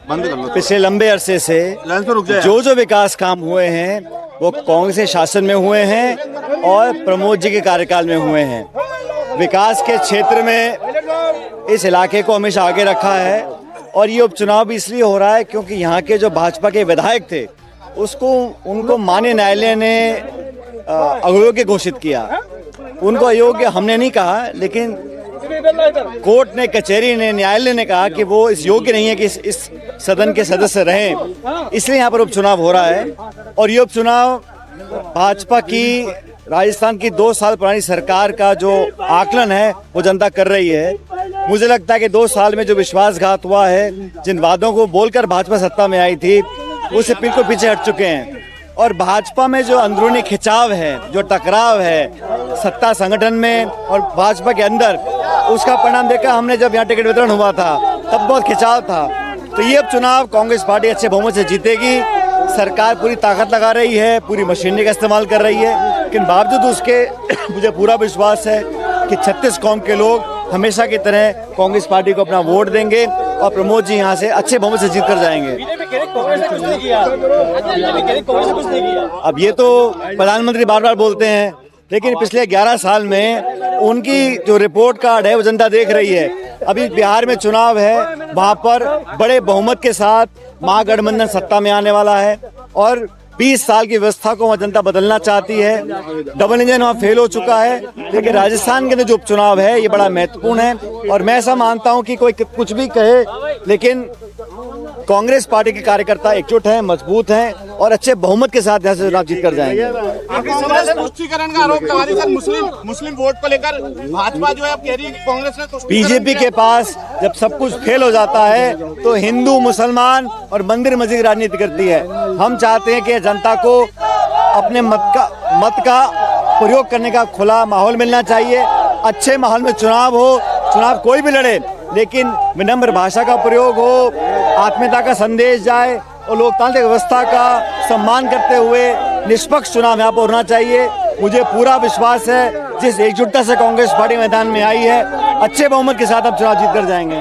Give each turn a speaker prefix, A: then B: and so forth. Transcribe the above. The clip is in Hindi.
A: पिछले लंबे अरसे से जो विकास काम हुए हैं वो कांग्रेस के शासन में हुए हैं और प्रमोद जी के कार्यकाल में हुए हैं। विकास के क्षेत्र में इस इलाके को हमेशा आगे रखा है और ये उपचुनाव भी इसलिए हो रहा है क्योंकि यहाँ के जो भाजपा के विधायक थे उनको माननीय न्यायालय ने अयोग्य घोषित किया। उनको अयोग्य हमने नहीं कहा, लेकिन कोर्ट ने, कचहरी ने, न्यायालय ने कहा कि वो इस योग्य नहीं है कि इस सदन के सदस्य रहें, इसलिए यहाँ पर उपचुनाव हो रहा है। और ये उपचुनाव भाजपा की राजस्थान की 2 साल पुरानी सरकार का जो आकलन है वो जनता कर रही है। मुझे लगता है कि 2 साल में जो विश्वासघात हुआ है, जिन वादों को बोलकर भाजपा सत्ता में आई थी, उससे बिल्कुल पीछे हट चुके हैं। और भाजपा में जो अंदरूनी खिंचाव है, जो टकराव है सत्ता संगठन में और भाजपा के अंदर, उसका परिणाम देखा हमने जब यहाँ टिकट वितरण हुआ था तब बहुत खिंचाव था। तो ये चुनाव कांग्रेस पार्टी अच्छे बहुमत से जीतेगी। सरकार पूरी ताकत लगा रही है, पूरी मशीनरी का इस्तेमाल कर रही है, लेकिन बावजूद उसके मुझे पूरा विश्वास है कि 36 कौम के लोग हमेशा की तरह कांग्रेस पार्टी को अपना वोट देंगे और प्रमोद जी यहाँ से अच्छे बहुमत से जीत कर जाएंगे। अब ये तो प्रधानमंत्री बार बार बोलते हैं, लेकिन पिछले 11 साल में उनकी जो रिपोर्ट कार्ड है वो जनता देख रही है। अभी बिहार में चुनाव है, वहाँ पर बड़े बहुमत के साथ महागठबंधन सत्ता में आने वाला है और 20 साल की व्यवस्था को वहाँ जनता बदलना चाहती है। डबल इंजन वहाँ फेल हो चुका है, लेकिन राजस्थान के अंदर जो उपचुनाव है ये बड़ा महत्वपूर्ण है। और मैं ऐसा मानता हूँ कि कोई कुछ भी कहे, लेकिन कांग्रेस पार्टी के कार्यकर्ता एकजुट हैं, मजबूत हैं और अच्छे बहुमत के साथ यहाँ से चुनाव जीत कर जाएंगे।
B: तुष्टीकरण का आरोप लगा रही सर, मुस्लिम वोट को लेकर भाजपा जो है अब कह रही है कि कांग्रेस ने
A: बीजेपी के पास जब सब कुछ फेल हो जाता है तो हिंदू, मुसलमान और मंदिर मस्जिद की राजनीति करती है। हम चाहते हैं कि जनता को अपने मत का प्रयोग करने का खुला माहौल मिलना चाहिए। अच्छे माहौल में चुनाव हो, चुनाव कोई भी लड़े, लेकिन विनम्र भाषा का प्रयोग हो, आत्मीयता का संदेश जाए और लोकतांत्रिक व्यवस्था का सम्मान करते हुए निष्पक्ष चुनाव यहाँ पर होना चाहिए। मुझे पूरा विश्वास है जिस एकजुटता से कांग्रेस पार्टी मैदान में आई है, अच्छे बहुमत के साथ अब चुनाव जीत कर जाएंगे।